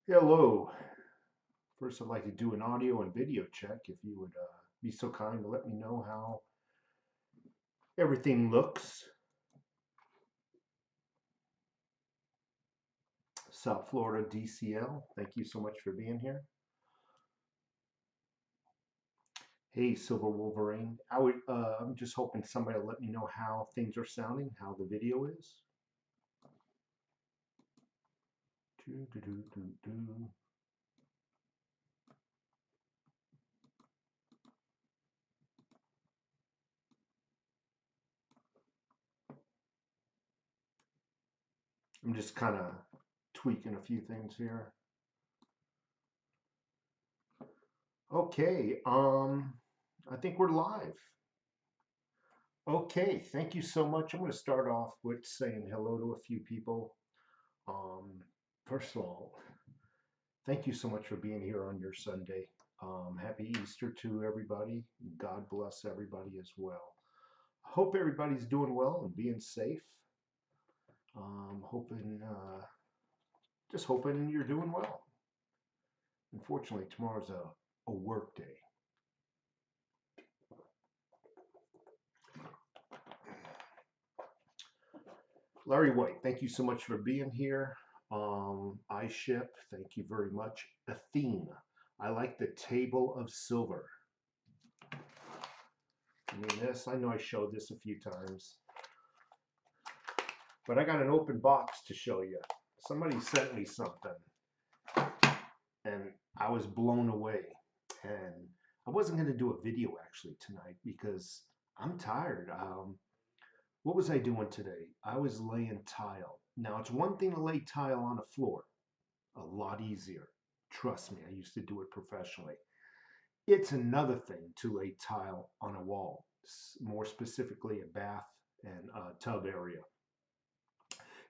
Hello. First, I'd like to do an audio and video check. If you would be so kind to let me know how everything looks. South Florida DCL, thank you so much for being here. Hey, Silver Wolverine. I'm just hoping somebody will let me know how things are sounding, how the video is. Doo, doo, doo, doo, doo. I'm just kind of tweaking a few things here. Okay, I think we're live. Okay, thank you so much. I'm going to start off with saying hello to a few people. Um, First of all, thank you so much for being here on your Sunday. Happy Easter to everybody. God bless everybody as well. Hope everybody's doing well and being safe. Hoping, just hoping you're doing well. Unfortunately, tomorrow's a work day. Larry White, thank you so much for being here. iShip, thank you very much. Athene, I like the table of silver. I mean, this, I know I showed this a few times, but I got an open box to show you. Somebody sent me something, and I was blown away. And I wasn't going to do a video actually tonight because I'm tired. What was I doing today? I was laying tile. Now, it's one thing to lay tile on a floor, a lot easier. Trust me, I used to do it professionally. It's another thing to lay tile on a wall, more specifically a bath and a tub area.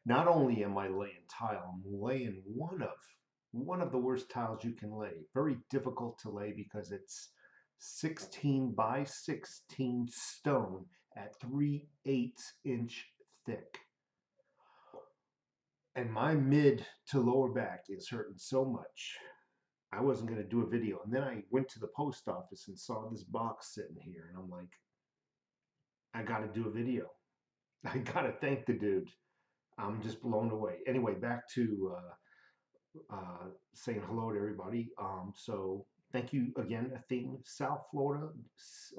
Not only am I laying tile, I'm laying one of the worst tiles you can lay. Very difficult to lay because it's 16 by 16 stone at 3/8 inch thick. And my mid to lower back is hurting so much. I wasn't going to do a video. And then I went to the post office and saw this box sitting here. And I'm like, I got to do a video. I got to thank the dude. I'm just blown away. Anyway, back to saying hello to everybody. So thank you again, Athene, South Florida,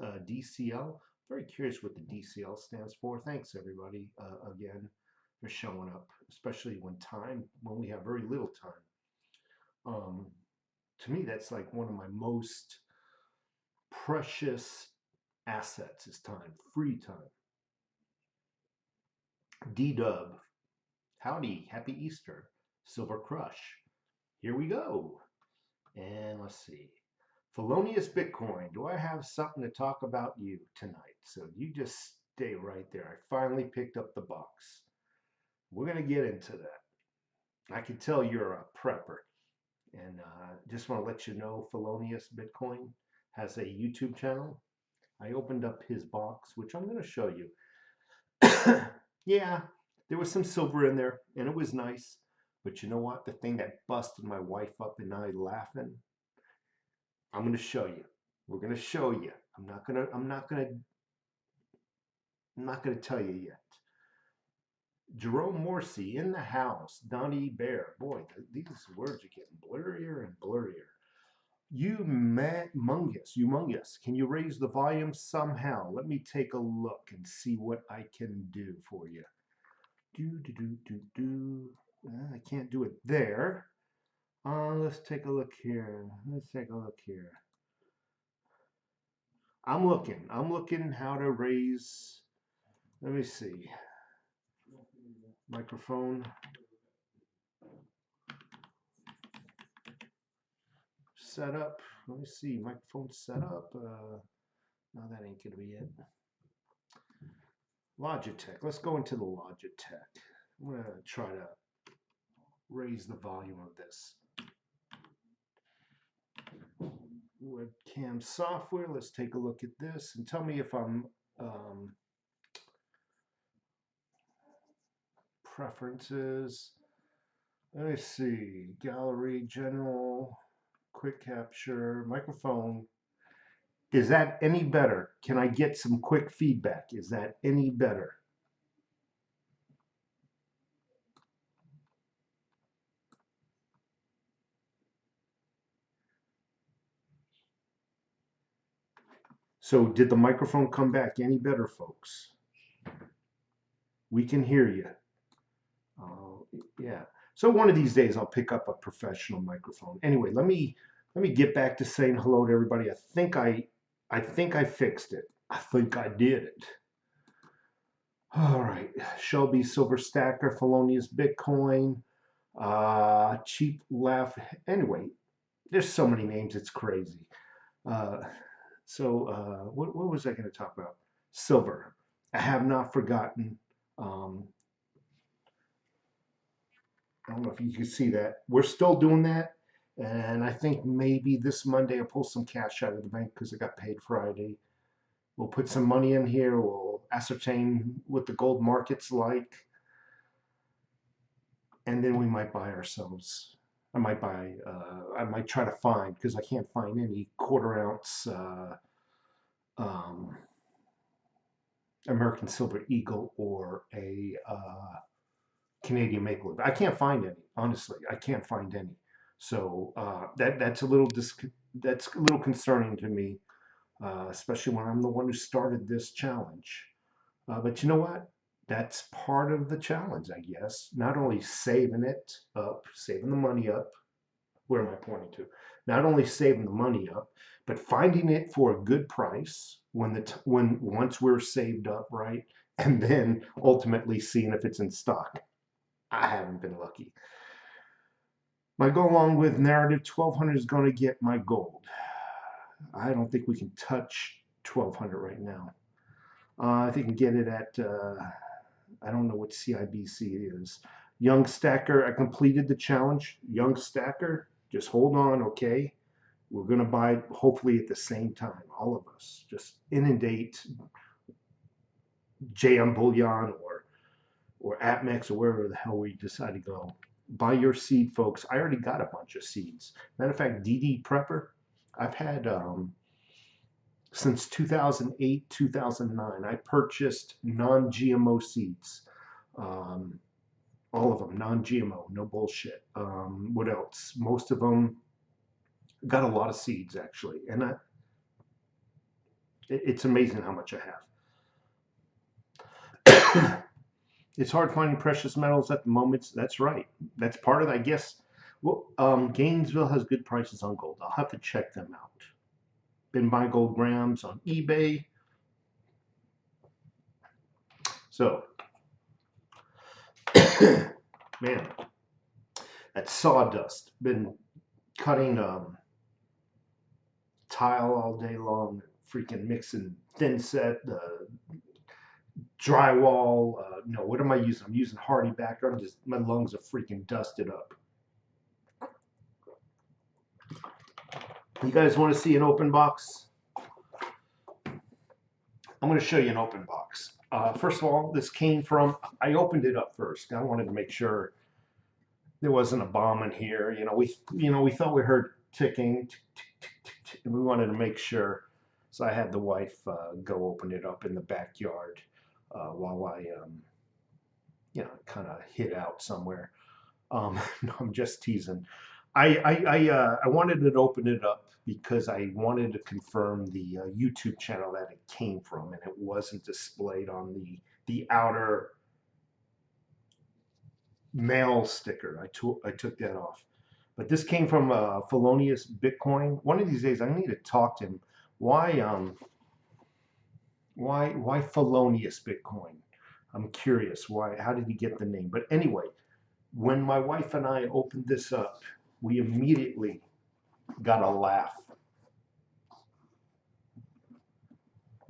DCL. Very curious what the DCL stands for. Thanks everybody again for showing up, especially when we have very little time. To me, that's like one of my most precious assets is time, free time. D-Dub, howdy, happy Easter. Silver Crush, here we go. And let's see. Felonious Bitcoin, do I have something to talk about you tonight? So you just stay right there. I finally picked up the box. We're going to get into that. I can tell you're a prepper. And just want to let you know Felonious Bitcoin has a YouTube channel. I opened up his box, which I'm going to show you. Yeah, there was some silver in there, and it was nice. But you know what? The thing that busted my wife up and I laughing. I'm going to show you. We're going to show you. I'm not going to tell you yet. Jerome Morsi in the house. Donnie Bear. Boy, these words are getting blurrier and blurrier. Humongous. Can you raise the volume somehow? Let me take a look and see what I can do for you. I can't do it there. Let's take a look here. I'm looking how to raise. Let me see. Microphone. Set up. Let me see. Microphone set up. No, that ain't gonna be it. Logitech. Let's go into the Logitech. I'm gonna try to raise the volume of this. Webcam software. Let's take a look at this and tell me if I'm preferences. Let me see. Gallery, general, quick capture, microphone. Is that any better? Can I get some quick feedback? Is that any better? So did the microphone come back any better, folks? We can hear you. Yeah. So one of these days I'll pick up a professional microphone. Anyway, let me get back to saying hello to everybody. I think I fixed it. I think I did it. All right. Shelby Silver Stacker, Felonious Bitcoin, Cheap Laugh. Anyway, there's so many names, it's crazy. Uh, what was I going to talk about? Silver. I have not forgotten. Um, I don't know if you can see that. We're still doing that. And I think maybe this Monday I'll pull some cash out of the bank because I got paid Friday. We'll put some money in here. We'll ascertain what the gold market's like. And then we might buy ourselves. I might try to find, because I can't find any quarter ounce um, American Silver Eagle or a Canadian Maple Leaf. I can't find any, honestly. I can't find any. So that's that's a little concerning to me, especially when I'm the one who started this challenge. But you know what? That's part of the challenge, I guess. Not only saving it up, saving the money up. Where am I pointing to? Not only saving the money up, but finding it for a good price when once we're saved up, right? And then ultimately seeing if it's in stock. I haven't been lucky. My go along with narrative 1200 is going to get my gold. I don't think we can touch 1200 right now. I think we can get it at, I don't know what CIBC is. Young Stacker, I completed the challenge. Young Stacker, just hold on, okay? We're going to buy hopefully at the same time, all of us. Just inundate JM Bullion or APMEX or wherever the hell we decide to go. Buy your seed, folks. I already got a bunch of seeds. Matter of fact, DD Prepper, I've had since 2008, 2009. I purchased non-GMO seeds. Um, all of them non-GMO, no bullshit. What else? Most of them got a lot of seeds actually, and it's amazing how much I have. It's hard finding precious metals at the moment. That's right. That's part of it, I guess. Well, Gainesville has good prices on gold. I'll have to check them out. Been buying gold grams on eBay. So, man, that sawdust. Been cutting tile all day long, freaking mixing thin set, drywall. No, what am I using? I'm using Hardy Backer. My lungs are freaking dusted up. You guys want to see an open box? I'm going to show you an open box. First of all, this came from, I opened it up first. I wanted to make sure there wasn't a bomb in here. We thought we heard ticking, and we wanted to make sure. So I had the wife go open it up in the backyard while I, kind of hid out somewhere. No, I'm just teasing. I wanted to open it up because I wanted to confirm the YouTube channel that it came from, and it wasn't displayed on the outer mail sticker. I took that off. But this came from Felonious Bitcoin. One of these days, I need to talk to him. Why Felonious Bitcoin? I'm curious. Why? How did he get the name? But anyway, when my wife and I opened this up, we immediately got a laugh.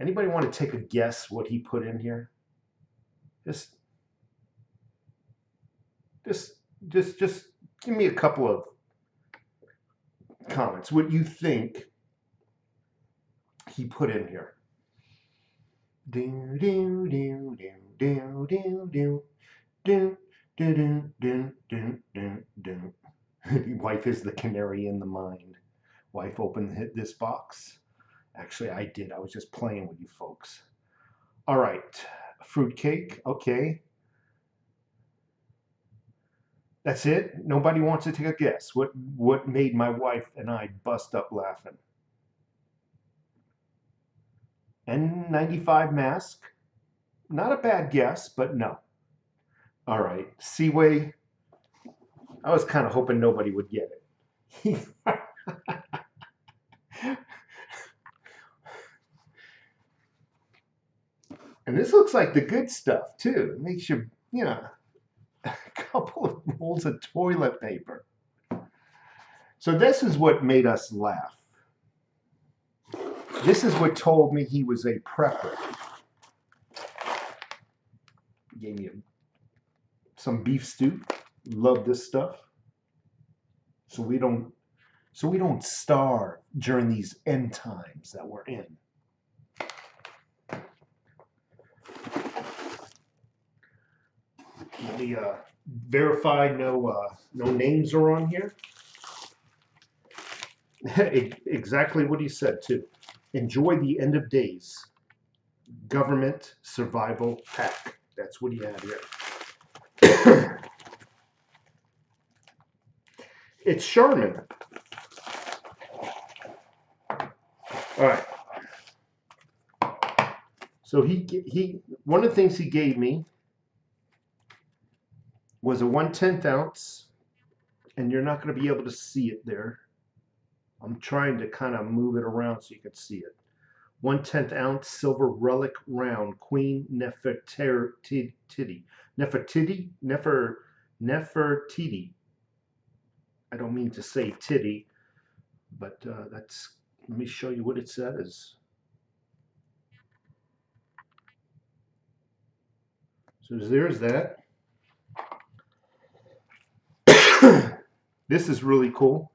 Anybody want to take a guess what he put in here? Just, just, just give me a couple of comments. What you think he put in here? Do do do do do do do do Dun, dun, dun, dun, dun. Wife is the canary in the mine. Wife opened this box. Actually, I did. I was just playing with you folks. All right. Fruitcake. Okay. That's it. Nobody wants to take a guess. What made my wife and I bust up laughing? N95 mask. Not a bad guess, but no. All right. Seaway. I was kind of hoping nobody would get it. And this looks like the good stuff too. It makes you, a couple of rolls of toilet paper. So this is what made us laugh. This is what told me he was a prepper. Gave me some beef stew. Love this stuff. So we don't starve during these end times that we're in. Let me verify no names are on here. Exactly what he said too. Enjoy the end of days. Government survival pack. That's what he had here. It's Sherman. All right. So he one of the things he gave me was a 1/10 ounce, and you're not going to be able to see it there. I'm trying to kind of move it around so you can see it. 1/10 ounce silver relic round Queen Nefertiti. Nefertiti. I don't mean to say titty, but that's. Let me show you what it says. So there's that. This is really cool.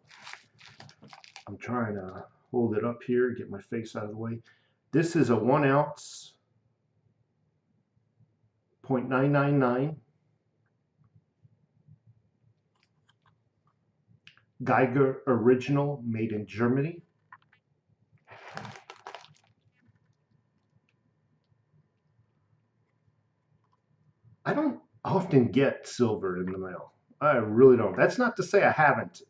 I'm trying to hold it up here, get my face out of the way. This is a 1 ounce, 0.999 Geiger original, made in Germany. I don't often get silver in the mail. I really don't. That's not to say I haven't.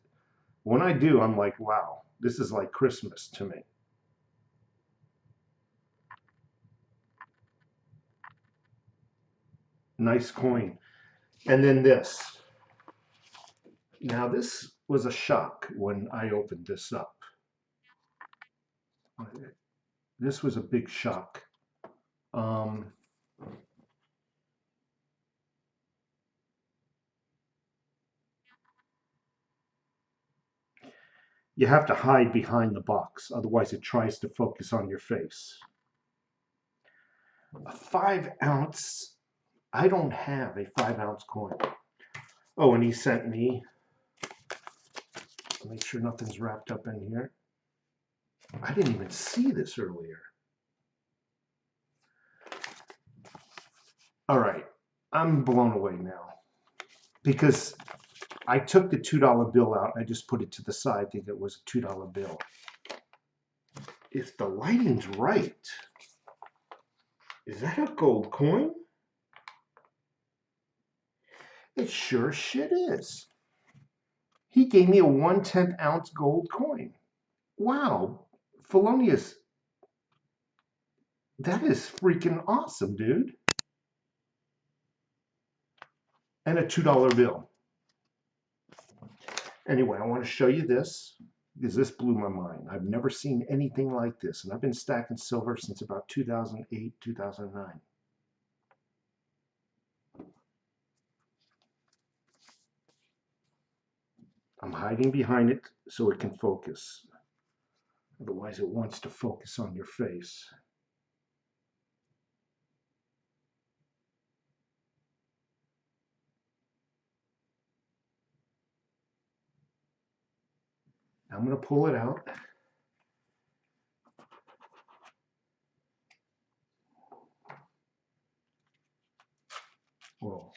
When I do, I'm like, wow, this is like Christmas to me. Nice coin. And then this. Now this was a shock when I opened this up. This was a big shock. You have to hide behind the box, otherwise it tries to focus on your face. A 5 ounce, I don't have a 5 ounce coin. Oh, and he sent me, make sure nothing's wrapped up in here. I didn't even see this earlier. All right, I'm blown away now because I took the $2 bill out. I just put it to the side, thinking it was a $2 bill. If the lighting's right, is that a gold coin? It sure shit is. He gave me a 1/10 ounce gold coin. Wow, Felonious, that is freaking awesome, dude. And a $2 bill. Anyway, I want to show you this because this blew my mind. I've never seen anything like this, and I've been stacking silver since about 2008, 2009. I'm hiding behind it so it can focus. Otherwise, it wants to focus on your face. I'm going to pull it out. Whoa.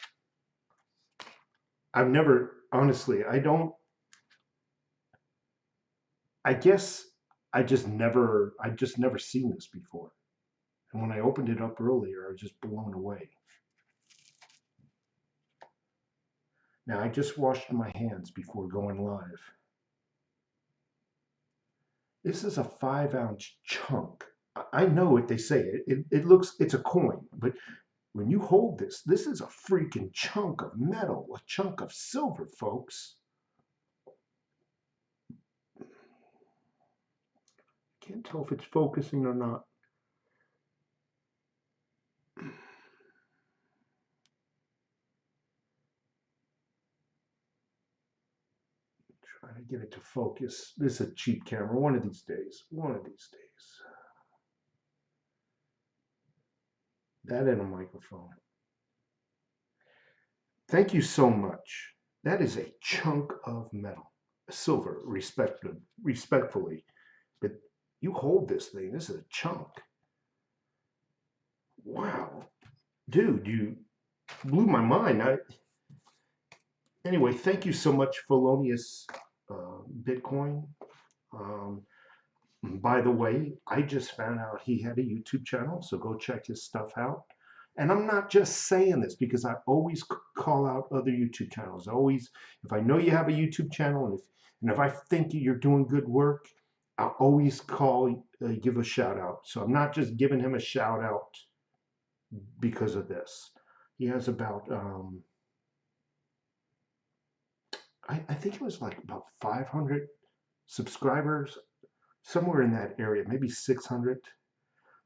I've never, honestly, I guess I just never seen this before. And when I opened it up earlier, I was just blown away. Now, I just washed my hands before going live. This is a 5 ounce chunk. I know what they say. It looks, it's a coin, but when you hold this, this is a freaking chunk of metal, a chunk of silver, folks. Can't tell if it's focusing or not. Try to get it to focus. This is a cheap camera. One of these days. One of these days. That and a microphone. Thank you so much. That is a chunk of metal. Silver, respectfully. But you hold this thing. This is a chunk. Wow. Dude, you blew my mind. Anyway, thank you so much, Felonious Bitcoin. Um, by the way, I just found out he had a YouTube channel, so go check his stuff out. And I'm not just saying this because I always call out other YouTube channels. Always, if I know you have a YouTube channel, and if I think you're doing good work, I'll always give a shout out. So I'm not just giving him a shout out because of this. He has about I think it was like about 500 subscribers, somewhere in that area, maybe 600.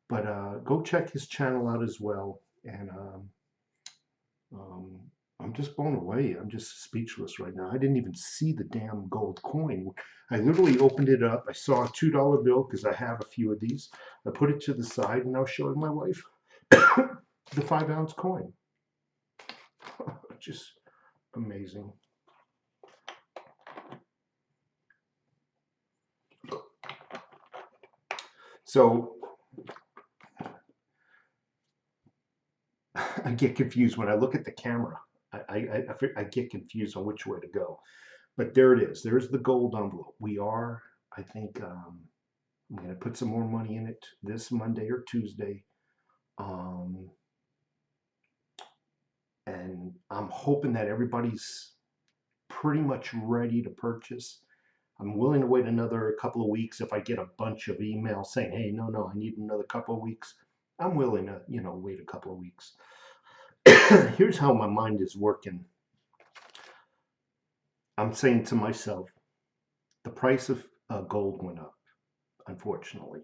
But go check his channel out as well. And um, I'm just blown away. I'm just speechless right now. I didn't even see the damn gold coin. I literally opened it up. I saw a $2 bill because I have a few of these. I put it to the side and I was showing my wife the 5 ounce coin. Just amazing. So I get confused when I look at the camera. I get confused on which way to go. But there it is. There's the gold envelope. I think, I'm going to put some more money in it this Monday or Tuesday. And I'm hoping that everybody's pretty much ready to purchase. I'm willing to wait another couple of weeks if I get a bunch of emails saying, hey, no, I need another couple of weeks. I'm willing to, wait a couple of weeks. Here's how my mind is working. I'm saying to myself, the price of gold went up, unfortunately.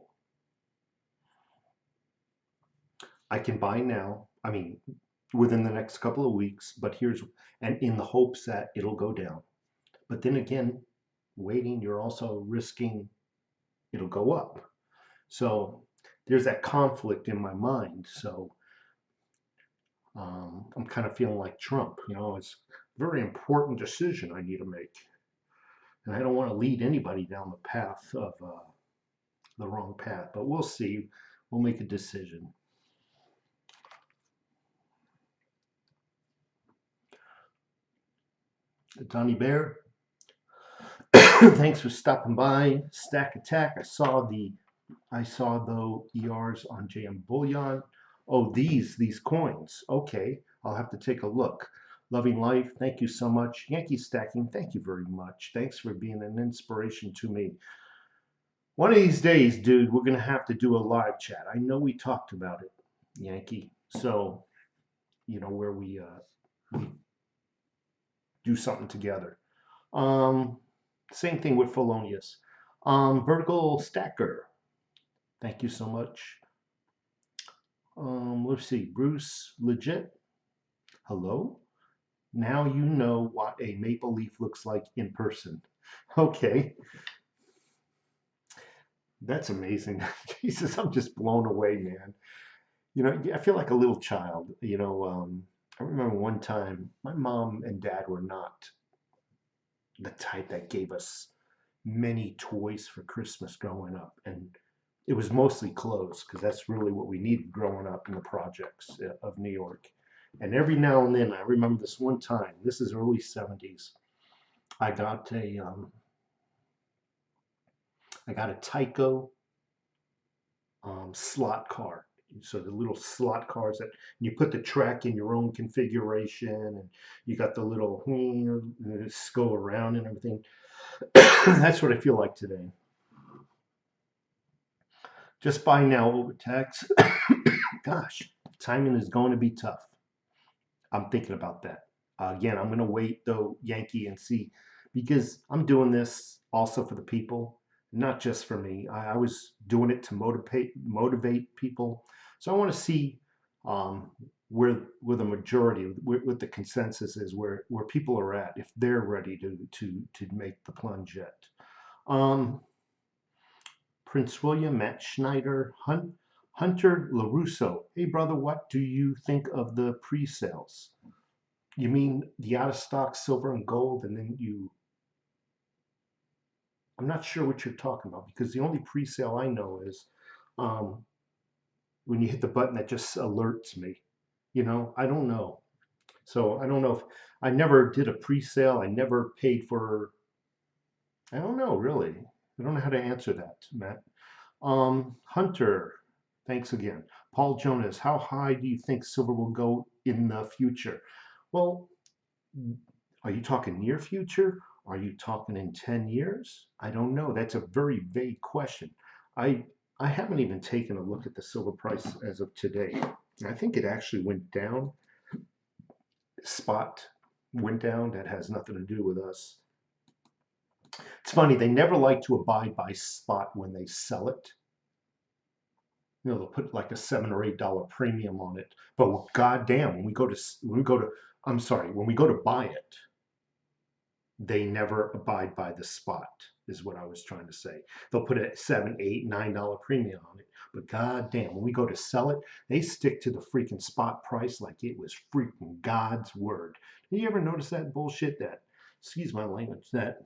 I can buy now, I mean, within the next couple of weeks, and in the hopes that it'll go down. But then again, waiting, you're also risking it'll go up. So there's that conflict in my mind. So I'm kind of feeling like Trump, it's a very important decision I need to make. And I don't want to lead anybody down the path of the wrong path, but we'll see. We'll make a decision. Donnie Bear, thanks for stopping by. Stack Attack. I saw the ERs on JM Bullion. Oh, these coins. Okay, I'll have to take a look. Loving Life, thank you so much. Yankee Stacking, thank you very much. Thanks for being an inspiration to me. One of these days, dude, we're gonna have to do a live chat. I know we talked about it, Yankee. So, where we do something together. Same thing with Felonious. Vertical Stacker, thank you so much. Let's see, Bruce Legit, hello. Now you know what a maple leaf looks like in person. Okay, that's amazing. Jesus, I'm just blown away, man. I feel like a little child. I remember one time my mom and dad were not the type that gave us many toys for Christmas growing up, and it was mostly clothes because that's really what we needed growing up in the projects of New York. And every now and then, I remember this one time, this is early 70s, I got a Tyco slot car. So the little slot cars that you put the track in your own configuration, and you got the little go around and everything. That's what I feel like today. Just buy now over tax. Gosh, timing is going to be tough. I'm thinking about that. Again, I'm going to wait though, Yankee, and see, because I'm doing this also for the people, not just for me. I was doing it to motivate people. So I want to see um, where the majority, what the consensus is, where people are at, if they're ready to make the plunge yet. Um, Prince William, Matt Schneider, Hunter LaRusso. Hey brother, what do you think of the pre-sales? You mean the out of stock silver and gold, and then I'm not sure what you're talking about, because the only pre-sale I know is um, when you hit the button that just alerts me. I don't know. So I don't know if I never did a pre-sale. I never paid for, I don't know really. I don't know how to answer that, Matt. Hunter, thanks again. Paul Jonas, how high do you think silver will go in the future? Well, are you talking near future? Are you talking in 10 years? I don't know. That's a very vague question. I I haven't even taken a look at the silver price as of today. I think it actually went down. Spot went down. That has nothing to do with us. It's funny, they never like to abide by spot when they sell it. They'll put like a $7 or $8 premium on it. But goddamn, I'm sorry, when we go to buy it, they never abide by the spot, is what I was trying to say. They'll put a $7, $8, $9 premium on it. But goddamn, when we go to sell it, they stick to the freaking spot price like it was freaking God's word. Did you ever notice that bullshit? That, excuse my language, that,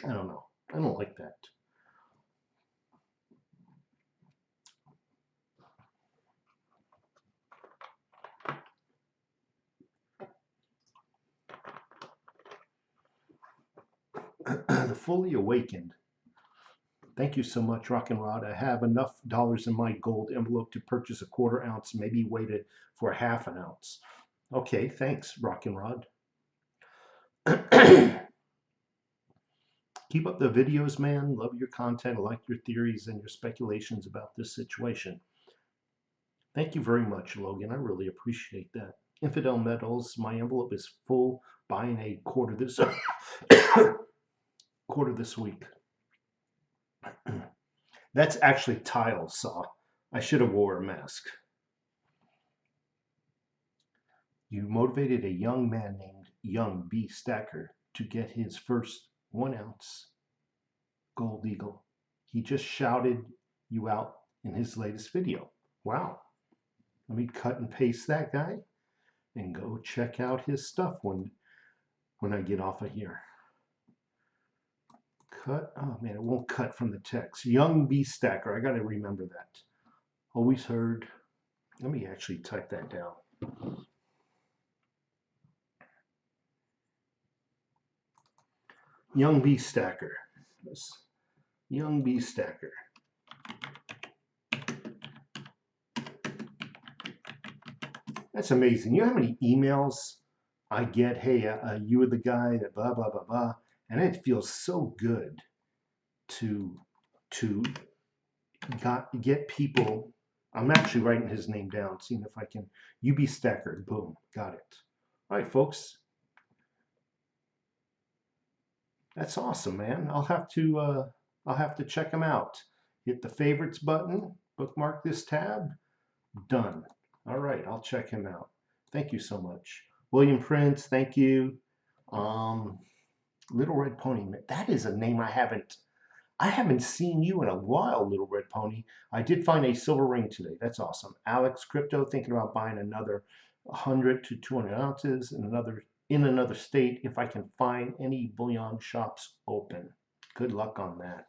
I don't know. I don't like that. The fully awakened. Thank you so much, Rock and Rod. I have enough dollars in my gold envelope to purchase a quarter ounce, maybe waited for half an ounce. Okay, thanks, Rock and Rod. Keep up the videos, man. Love your content. I like your theories and your speculations about this situation. Thank you very much, Logan. I really appreciate that. Infidel Metals, my envelope is full. Buying a quarter this quarter this week. That's actually tile saw. I should have wore a mask. You motivated a young man named Young B. Stacker to get his first 1 ounce gold eagle. He just shouted you out in his latest video. Wow. Let me cut and paste that guy and go check out his stuff when I get off of here. Cut. Oh man, it won't cut from the text. Young B Stacker. I got to remember that. Always heard. Let me actually type that down. Young B Stacker. Young B Stacker. That's amazing. You know how many emails I get? Hey, you were the guy that blah blah blah blah, and it feels so good to to get people. I'm actually writing his name down, seeing if I can. UB Stacker. Boom, got it. All right, folks. That's awesome, man. I'll have to check him out. Hit the favorites button. Bookmark this tab. Done. All right, I'll check him out. Thank you so much. William Prince, thank you. Um, Little Red Pony, that is a name I haven't seen you in a while, Little Red Pony. I did find a silver ring today. That's awesome. Alex Crypto, thinking about buying another 100 to 200 ounces in another state if I can find any bullion shops open. Good luck on that.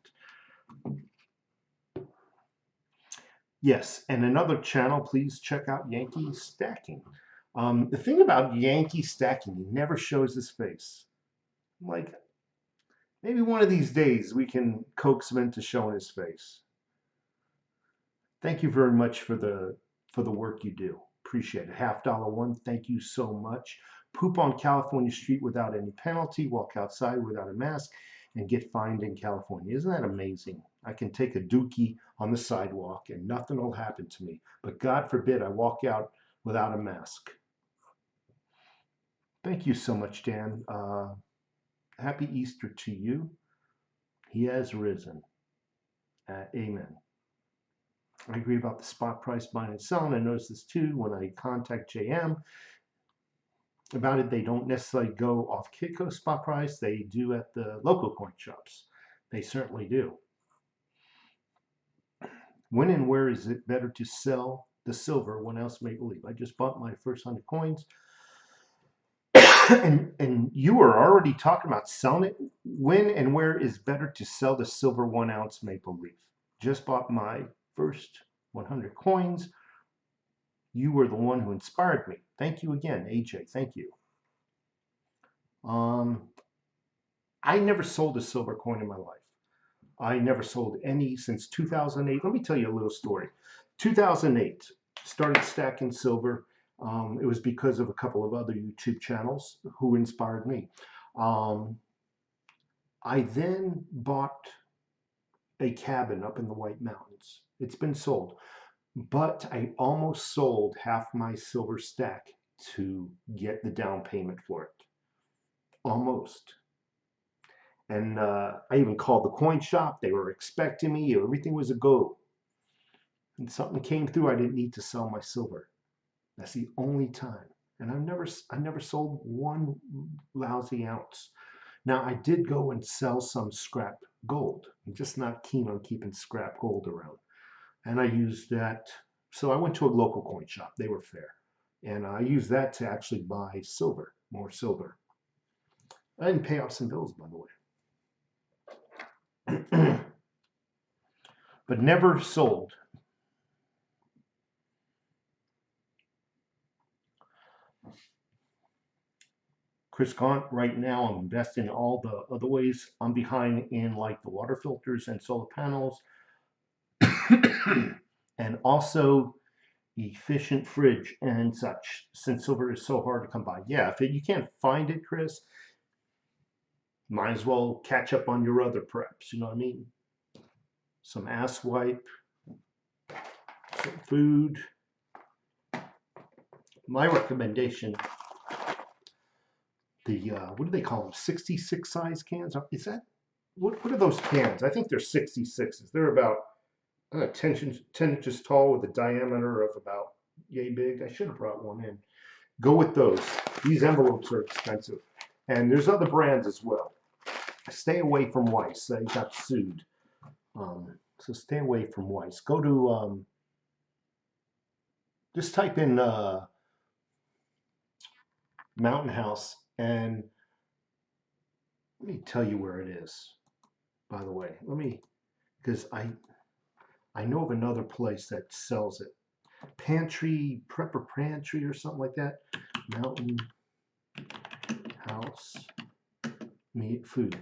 Yes, and another channel, please check out Yankee Stacking. The thing about Yankee stacking, he never shows his face. Like, maybe one of these days we can coax him into showing his face. Thank you very much for the work you do. Appreciate it. $50 one. Thank you so much. Poop on California street without any penalty. Walk outside without a mask and get fined in California. Isn't that amazing? I can take a dookie on the sidewalk and nothing will happen to me. But God forbid I walk out without a mask. Thank you so much, Dan. Happy Easter to you. He has risen. Amen. I agree about the spot price buying and selling. I noticed this too when I contact JM about it. They don't necessarily go off Kitco spot price. They do at the local coin shops. They certainly do. When and where is it better to sell the silver when else may believe? I just bought my first 100 coins. and you were already talking about selling it. When and where is better to sell the silver 1 ounce maple leaf? Just bought my first 100 coins. You were the one who inspired me. Thank you again, AJ. Thank you. I never sold a silver coin in my life. I never sold any since 2008. Let me tell you a little story. 2008, started stacking silver. It was because of a couple of other YouTube channels who inspired me. I then bought a cabin up in the White Mountains. It's been sold, but I almost sold half my silver stack to get the down payment for it. Almost. And I even called the coin shop. They were expecting me. Everything was a go. And something came through. I didn't need to sell my silver. That's the only time. And I never sold one lousy ounce. Now I did go and sell some scrap gold. I'm just not keen on keeping scrap gold around. And I used that. So I went to a local coin shop. They were fair. And I used that to actually buy silver, more silver. I didn't pay off some bills, by the way. But never sold. Chris Gaunt, right now I'm investing in all the other ways. I'm behind in like the water filters and solar panels. And also efficient fridge and such, since silver is so hard to come by. Yeah, if you can't find it, Chris, might as well catch up on your other preps, you know what I mean? Some ass wipe, some food. My recommendation, the what do they call them? 66 size cans? Is that what are those cans? I think they're 66s. They're about 10 inches tall with a diameter of about yay big. I should have brought one in. Go with those. These envelopes are expensive. And there's other brands as well. Stay away from Weiss. They got sued. So stay away from Weiss. Go to, just type in Mountain House, and let me tell you where it is, by the way. Because I know of another place that sells it. Pantry, Prepper Pantry or something like that. Mountain House meat food.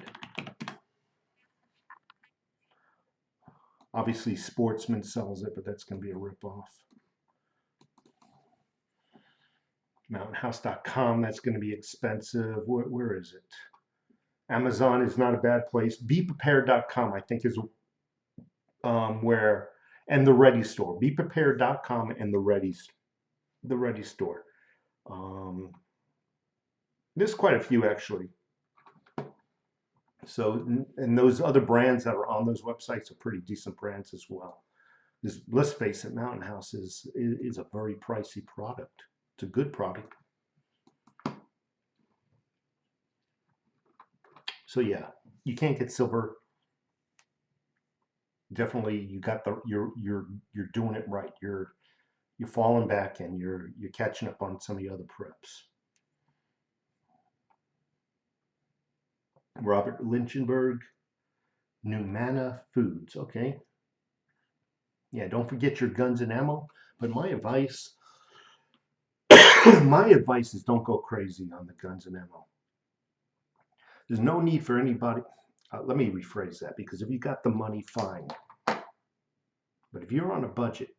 Obviously Sportsman sells it, but that's going to be a ripoff. Mountainhouse.com, that's going to be expensive. Where is it? Amazon is not a bad place. BePrepared.com, I think, is where, and the Ready Store. BePrepared.com and the Ready Store. There's quite a few actually. So, and those other brands that are on those websites are pretty decent brands as well. Because let's face it, Mountain House is a very pricey product. It's a good product. So yeah, you can't get silver. Definitely, you got you're doing it right. You're falling back and you're catching up on some of the other preps. Robert Lynchenberg, Numana Foods. Okay. Yeah, don't forget your guns and ammo. But my advice, My advice is don't go crazy on the guns and ammo. There's no need for anybody. Let me rephrase that, because if you got the money, fine. But if you're on a budget,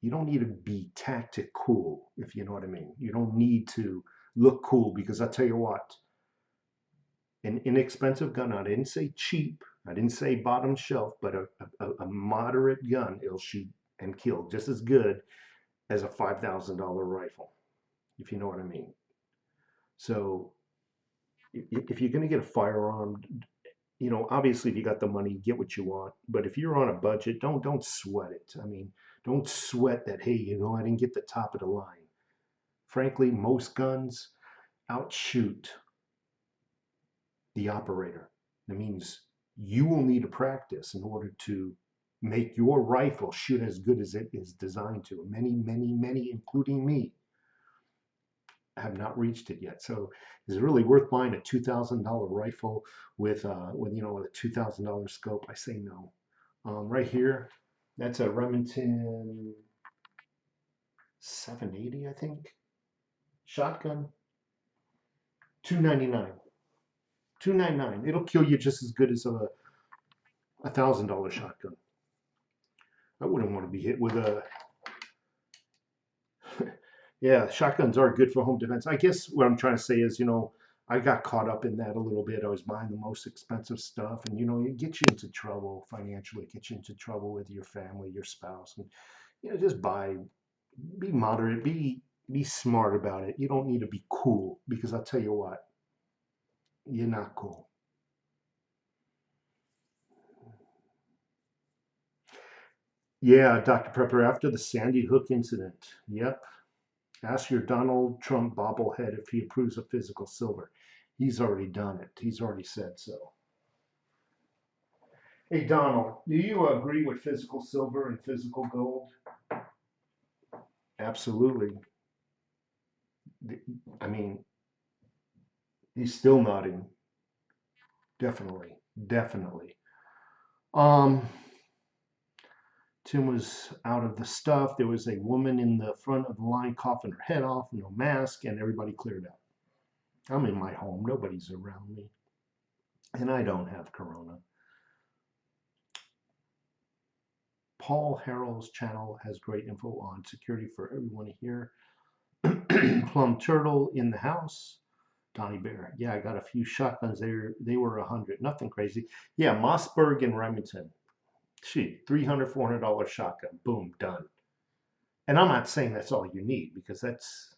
you don't need to be tactic cool, if you know what I mean. You don't need to look cool, because I tell you what, an inexpensive gun, I didn't say cheap, I didn't say bottom shelf, but a moderate gun, it'll shoot and kill just as good as a $5,000 rifle, if you know what I mean. So if you're going to get a firearm, you know, obviously if you got the money, get what you want. But if you're on a budget, don't sweat it. I mean, don't sweat that, hey, you know, I didn't get the top of the line. Frankly, most guns outshoot the operator. That means you will need to practice in order to make your rifle shoot as good as it is designed to. Many, including me, have not reached it yet. So is it really worth buying a $2,000 rifle with you know, with a $2,000 scope? I say no. Right here, that's a Remington 780, I think. Shotgun, $299. $299. It'll kill you just as good as a $1,000 shotgun. I wouldn't want to be hit with a. Yeah, shotguns are good for home defense. I guess what I'm trying to say is, you know, I got caught up in that a little bit. I was buying the most expensive stuff, and you know, it gets you into trouble financially, gets you into trouble with your family, your spouse, and you know, just be moderate, be smart about it. You don't need to be cool, because I'll tell you what, you're not cool. Yeah, Dr. Prepper, after the Sandy Hook incident, yep. Ask your Donald Trump bobblehead if he approves of physical silver. He's already done it. He's already said so. Hey, Donald, do you agree with physical silver and physical gold? Absolutely. I mean, he's still nodding. Definitely. Definitely. Um, Tim was out of the stuff. There was a woman in the front of the line coughing her head off, no mask, and everybody cleared out. I'm in my home. Nobody's around me. And I don't have corona. Paul Harrell's channel has great info on security for everyone here. Plum Turtle in the house. Donnie Bear. Yeah, I got a few shotguns there. They were 100. Nothing crazy. Yeah, Mossberg and Remington. Gee, $300, $400 shotgun. Boom, done. And I'm not saying that's all you need, because that's,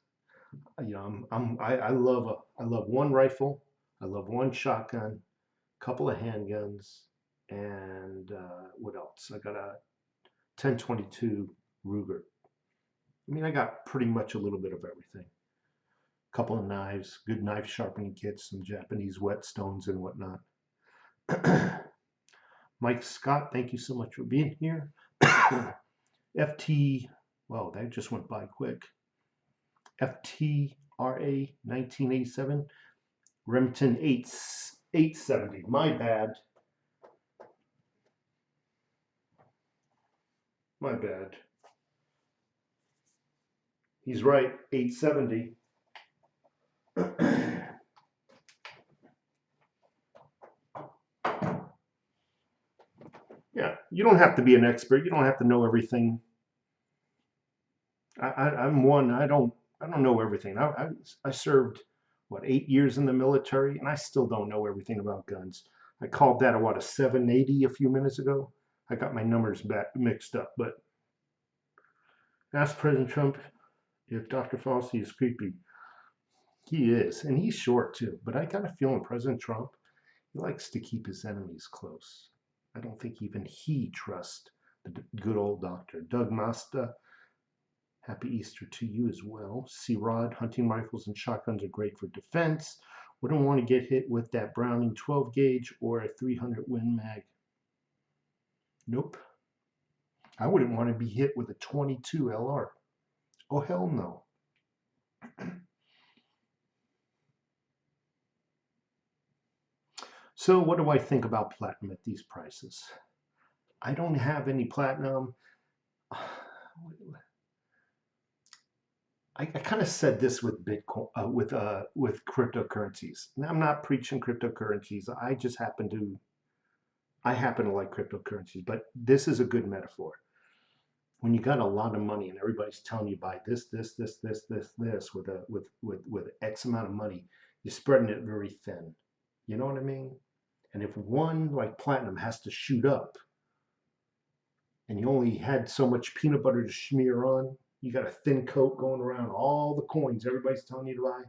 you know, I love one rifle. I love one shotgun, couple of handguns, and what else? I got a 1022 Ruger. I mean, I got pretty much a little bit of everything. A couple of knives, good knife sharpening kits, some Japanese whetstones and whatnot. Mike Scott, thank you so much for being here. FT, well, that just went by quick. FTRA 1987, Remington 870. My bad. My bad. He's right, 870. Yeah, you don't have to be an expert. You don't have to know everything. I'm one. I don't know everything. I served what 8 years in the military, and I still don't know everything about guns. I called that a 780 a few minutes ago. I got my numbers back mixed up. But ask President Trump if Dr. Fauci is creepy. He is, and he's short too. But I got a feeling President Trump, he likes to keep his enemies close. I don't think even he trusts the good old doctor. Doug Masta, happy Easter to you as well. C-Rod, hunting rifles and shotguns are great for defense. Wouldn't want to get hit with that Browning 12 gauge or a 300 Win Mag. Nope. I wouldn't want to be hit with a 22 LR. Oh, hell no. So what do I think about platinum at these prices? I don't have any platinum. I kind of said this with Bitcoin, with cryptocurrencies. Now, I'm not preaching cryptocurrencies. I happen to like cryptocurrencies, but this is a good metaphor. When you got a lot of money and everybody's telling you buy this with X amount of money, you're spreading it very thin. You know what I mean? And if one like platinum has to shoot up and you only had so much peanut butter to smear on, you got a thin coat going around all the coins everybody's telling you to buy,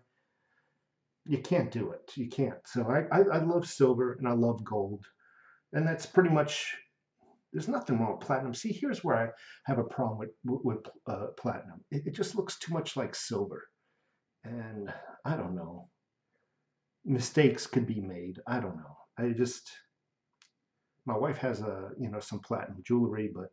you can't do it. You can't. So I love silver and I love gold. And that's pretty much, there's nothing wrong with platinum. See, here's where I have a problem with platinum. It just looks too much like silver. And I don't know. Mistakes could be made. I don't know. My wife has some platinum jewelry, but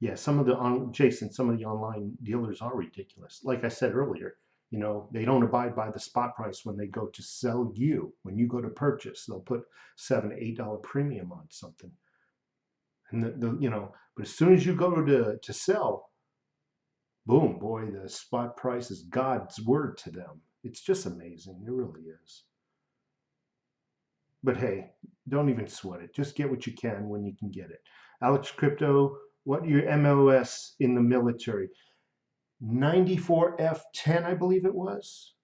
yeah, some of the online dealers are ridiculous. Like I said earlier, they don't abide by the spot price when they go to sell you. When you go to purchase, they'll put $7, $8 premium on something. And but as soon as you go to sell, boom, boy, the spot price is God's word to them. It's just amazing. It really is. But hey, don't even sweat it. Just get what you can when you can get it. Alex Crypto, what your MOS in the military? 94F10, I believe it was.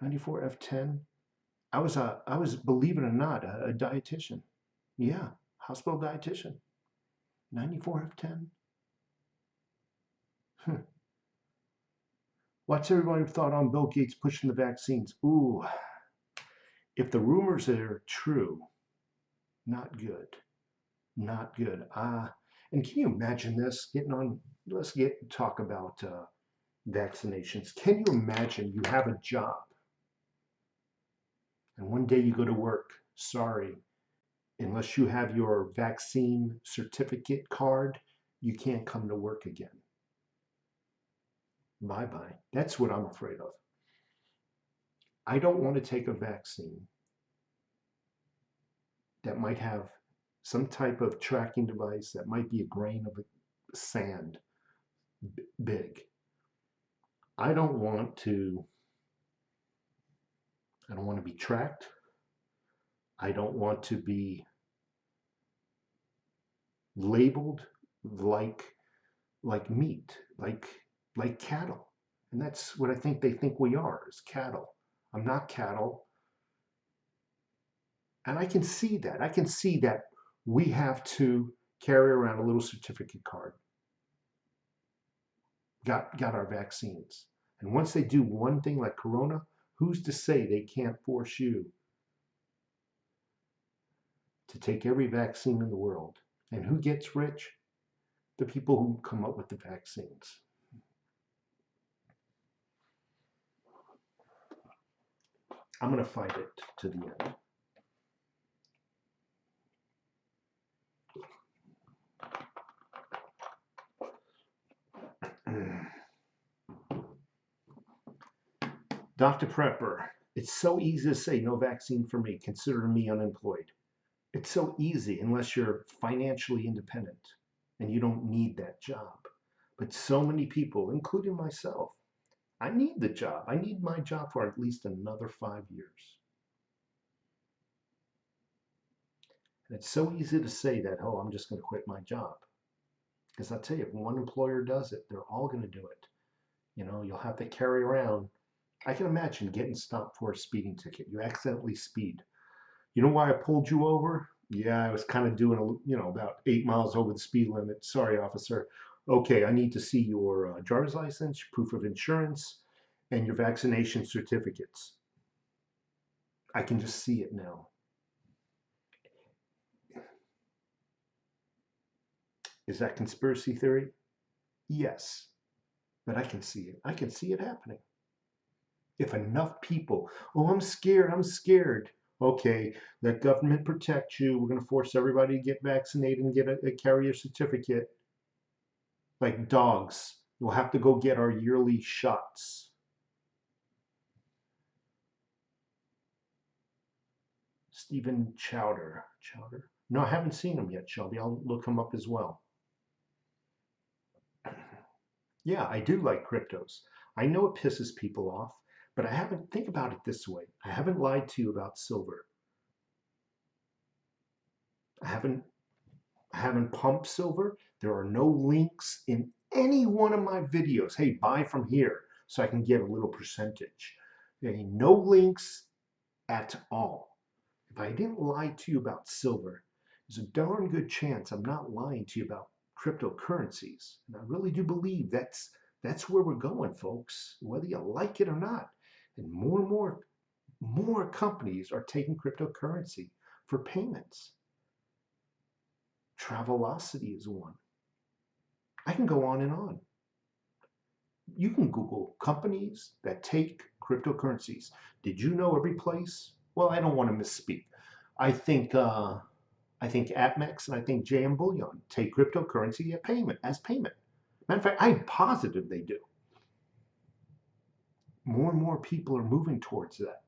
94F10. I was, believe it or not, a dietitian. Yeah, hospital dietitian. 94F10. Hmm. What's everybody thought on Bill Gates pushing the vaccines? Ooh, if the rumors are true, not good. Not good. And can you imagine this? Let's talk about vaccinations. Can you imagine you have a job and one day you go to work? Sorry, unless you have your vaccine certificate card, you can't come to work again. Bye bye. That's what I'm afraid of. I don't want to take a vaccine that might have some type of tracking device that might be a grain of sand big. I don't want to I don't want to be tracked. I don't want to be labeled like meat, like cattle. And that's what I think they think we are, is cattle. I'm not cattle. And I can see that. I can see that we have to carry around a little certificate card. Got our vaccines. And once they do one thing like Corona, who's to say they can't force you to take every vaccine in the world? And who gets rich? The people who come up with the vaccines. I'm going to fight it to the end. Dr. Prepper, it's so easy to say no vaccine for me. Consider me unemployed. It's so easy unless you're financially independent and you don't need that job. But so many people, including myself, I need the job. I need my job for at least another 5 years. And it's so easy to say that, oh, I'm just going to quit my job. Because I'll tell you, if one employer does it, they're all going to do it. You'll have to carry around. I can imagine getting stopped for a speeding ticket. You accidentally speed. You know why I pulled you over? Yeah, I was kind of doing, about 8 miles over the speed limit. Sorry, officer. Okay, I need to see your driver's license, proof of insurance, and your vaccination certificates. I can just see it now. Is that conspiracy theory? Yes, but I can see it. I can see it happening. If enough people, oh, I'm scared, I'm scared. Okay, let government protect you. We're going to force everybody to get vaccinated and get a carrier certificate. Like dogs, we'll have to go get our yearly shots. Stephen Chowder. No, I haven't seen them yet, Shelby. I'll look them up as well. Yeah, I do like cryptos. I know it pisses people off, but I haven't, think about it this way. I haven't lied to you about silver. I haven't I haven't pumped silver. There are no links in any one of my videos. Hey, buy from here so I can get a little percentage. There ain't no links at all. If I didn't lie to you about silver, there's a darn good chance I'm not lying to you about cryptocurrencies. And I really do believe that's where we're going, folks, whether you like it or not. And more companies are taking cryptocurrency for payments. Travelocity is one. I can go on and on. You can Google companies that take cryptocurrencies. Did you know every place? Well, I don't want to misspeak. I think I think APMEX and I think JM Bullion take cryptocurrency as payment. Matter of fact, I'm positive they do. More and more people are moving towards that.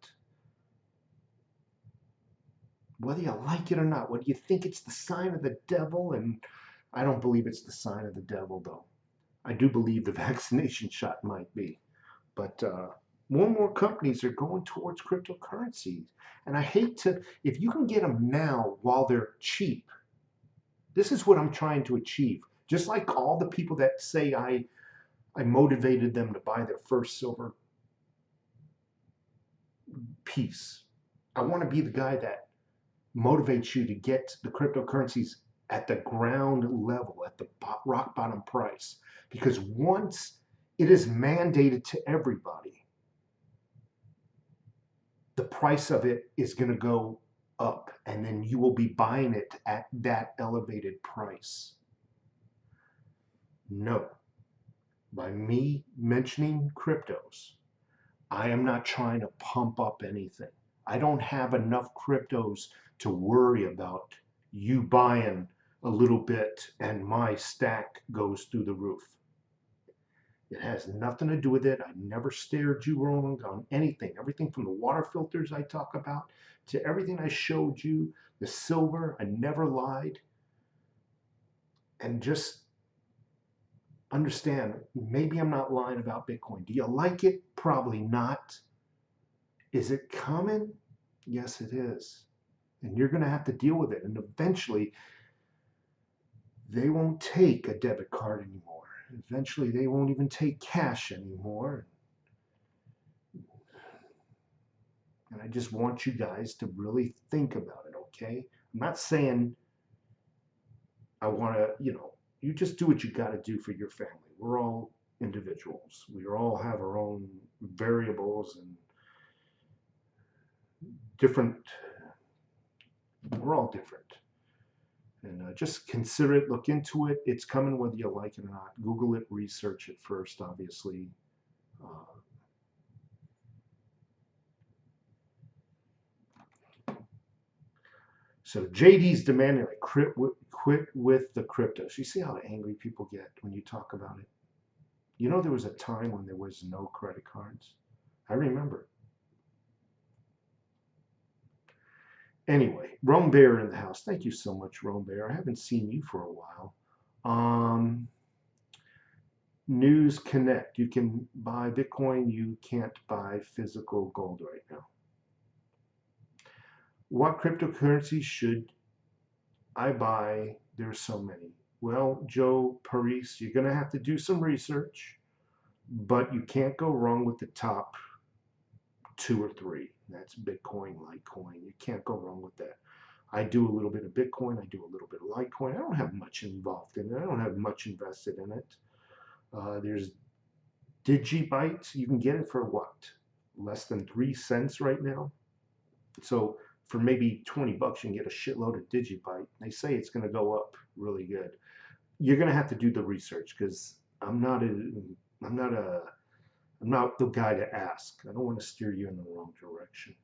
Whether you like it or not, whether you think it's the sign of the devil, and I don't believe it's the sign of the devil, though. I do believe the vaccination shot might be. But more and more companies are going towards cryptocurrencies. And I hate to, if you can get them now while they're cheap, this is what I'm trying to achieve. Just like all the people that say I motivated them to buy their first silver piece. I want to be the guy that motivates you to get the cryptocurrencies at the ground level, at the rock bottom price. Because once it is mandated to everybody, the price of it is going to go up, and then you will be buying it at that elevated price. No, by me mentioning cryptos, I am not trying to pump up anything. I don't have enough cryptos to worry about you buying a little bit and my stack goes through the roof. It has nothing to do with it. I never steered you wrong on anything. Everything from the water filters I talk about to everything I showed you, the silver, I never lied. And just understand, maybe I'm not lying about Bitcoin. Do you like it? Probably not. Is it coming? Yes, it is. And you're going to have to deal with it. And eventually, they won't take a debit card anymore. Eventually, they won't even take cash anymore. And I just want you guys to really think about it, okay? I'm not saying I want to, you just do what you got to do for your family. We're all individuals. We all have our own variables and different, we're all different. And just consider it, look into it. It's coming whether you like it or not. Google it, research it first, obviously. So JD's demanding I quit with the cryptos. You see how angry people get when you talk about it? You know there was a time when there was no credit cards? I remember. Anyway, Rome Bear in the house. Thank you so much, Rome Bear. I haven't seen you for a while. News Connect. You can buy Bitcoin. You can't buy physical gold right now. What cryptocurrency should I buy? There's so many. Well, Joe Paris, you're going to have to do some research, but you can't go wrong with the top 2 or 3. That's Bitcoin, Litecoin. You can't go wrong with that. I do a little bit of Bitcoin. I do a little bit of Litecoin. I don't have much involved in it. I don't have much invested in it. There's Digibyte. You can get it for what? Less than 3 cents right now. So for maybe 20 bucks, you can get a shitload of Digibyte. They say it's going to go up really good. You're going to have to do the research because I'm not the guy to ask. I don't want to steer you in the wrong direction.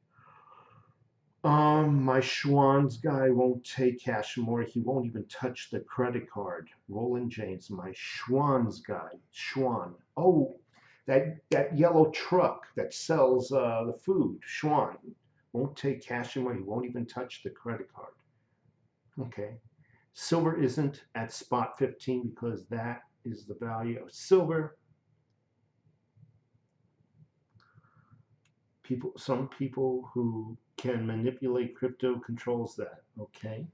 My Schwann's guy won't take cash anymore. He won't even touch the credit card. Roland James, my Schwann's guy. Schwann. Oh, that yellow truck that sells the food. Schwann won't take cash anymore. He won't even touch the credit card. Okay. Silver isn't at spot 15 because that is the value of silver. Some people who can manipulate crypto controls that. Okay.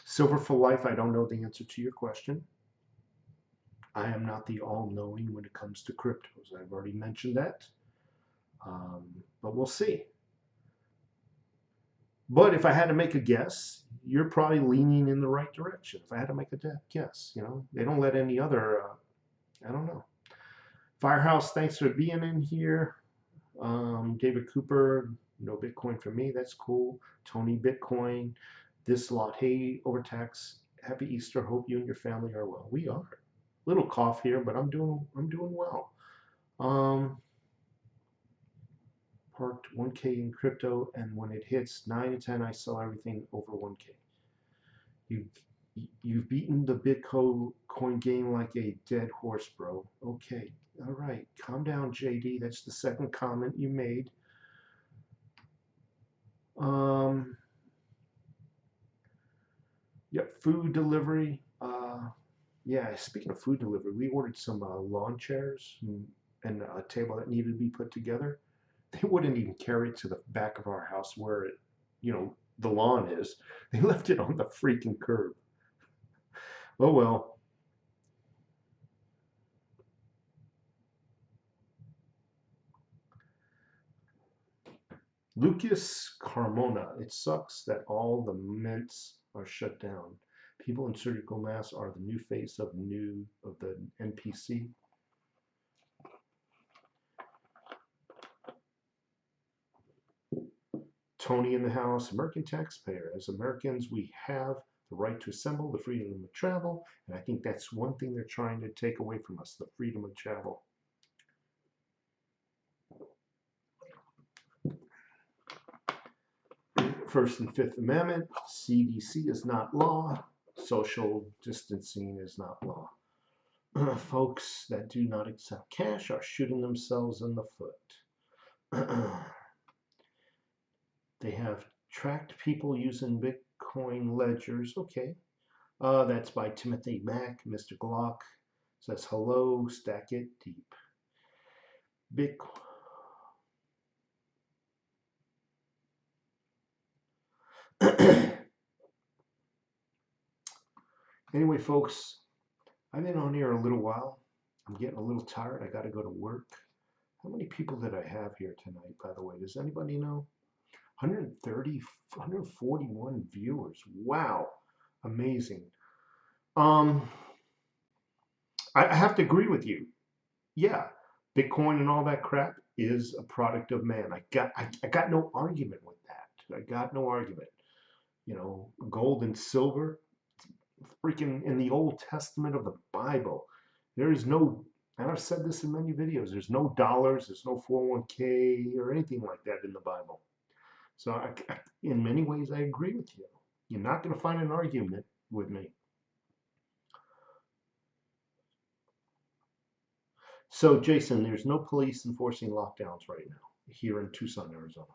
Silver for life, I don't know the answer to your question. I am not the all-knowing when it comes to cryptos. I've already mentioned that. But we'll see. But if I had to make a guess, you're probably leaning in the right direction. If I had to make a guess, they don't let any other, I don't know. Firehouse, thanks for being in here. David Cooper, no Bitcoin for me. That's cool. Tony Bitcoin, this lot. Hey, Overtax. Happy Easter. Hope you and your family are well. We are. Little cough here, but I'm doing well. Parked 1K in crypto, and when it hits 9 to 10, I sell everything over 1K. You've you've beaten the Bitcoin game like a dead horse, bro. Okay, all right, calm down, JD. That's the second comment you made. Yep, food delivery. Yeah, speaking of food delivery, we ordered some lawn chairs and a table that needed to be put together. They wouldn't even carry it to the back of our house where the lawn is. They left it on the freaking curb. Oh well. Lucas Carmona. It sucks that all the mints are shut down. People in surgical masks are the new face of the NPC. Tony in the house, American taxpayer. As Americans, we have the right to assemble, the freedom of travel, and I think that's one thing they're trying to take away from us, the freedom of travel. First and Fifth Amendment, CDC is not law, social distancing is not law. Folks that do not accept cash are shooting themselves in the foot. They have tracked people using Bitcoin ledgers. Okay. That's by Timothy Mack. Mr. Glock says, hello, stack it deep. Bitcoin. Anyway, folks, I've been on here a little while. I'm getting a little tired. I got to go to work. How many people did I have here tonight, by the way? Does anybody know? 130, 141 viewers. Wow. Amazing. I have to agree with you. Yeah, Bitcoin and all that crap is a product of man. I got no argument with that. I got no argument. Gold and silver, freaking in the Old Testament of the Bible. There is no, and I've said this in many videos, there's no dollars, there's no 401k or anything like that in the Bible. So in many ways, I agree with you. You're not going to find an argument with me. So, Jason, there's no police enforcing lockdowns right now here in Tucson, Arizona.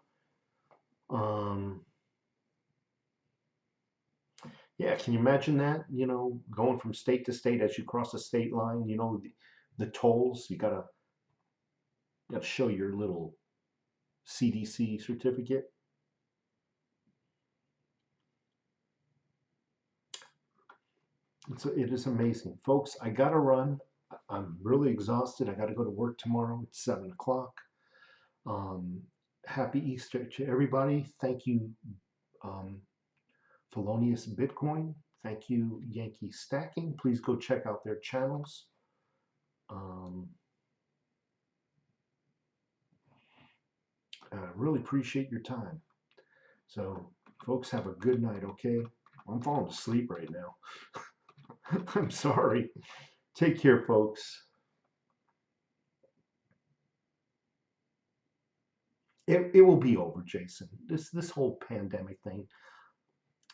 Um, yeah, can you imagine that? Going from state to state as you cross the state line. The tolls. You gotta show your little CDC certificate. It is amazing, folks. I gotta run. I'm really exhausted. I gotta go to work tomorrow at 7 o'clock. Um, Happy Easter to everybody. Thank you, um, Felonious Bitcoin. Thank you, Yankee Stacking. Please go check out their channels. I really appreciate your time. So, folks, have a good night, okay? I'm falling asleep right now. I'm sorry. Take care, folks. It will be over, Jason. This whole pandemic thing.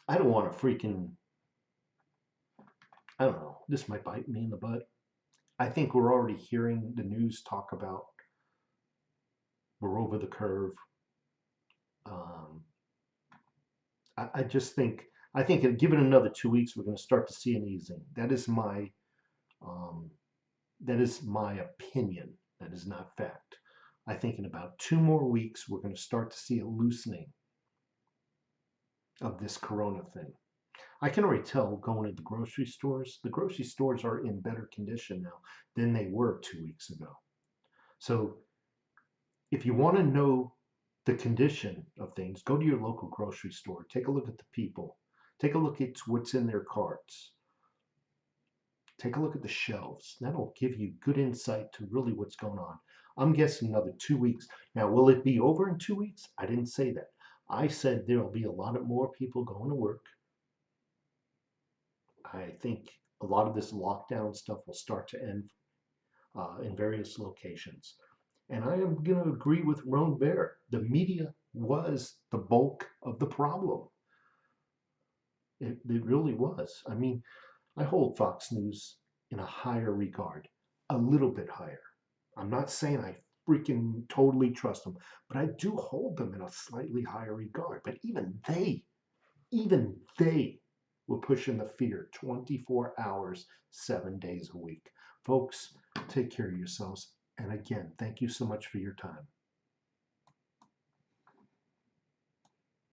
I don't want to freaking. I don't know. This might bite me in the butt. I think we're already hearing the news talk about we're over the curve. Um, I just think, give it another 2 weeks, we're going to start to see an easing. Um, that is my opinion. That is not fact. I think in about 2 more weeks, we're going to start to see a loosening of this corona thing. I can already tell going to the grocery stores. The grocery stores are in better condition now than they were 2 weeks ago. So if you want to know the condition of things, go to your local grocery store. Take a look at the people. Take a look at what's in their carts. Take a look at the shelves. That'll give you good insight to really what's going on. I'm guessing another 2 weeks. Now, will it be over in 2 weeks? I didn't say that. I said there'll be a lot of more people going to work. I think a lot of this lockdown stuff will start to end in various locations. And I am going to agree with Roan Bear. The media was the bulk of the problem. It really was. I mean, I hold Fox News in a higher regard, a little bit higher. I'm not saying I freaking totally trust them, but I do hold them in a slightly higher regard. But even they were pushing the fear 24 hours, 7 days a week. Folks, take care of yourselves. And again, thank you so much for your time.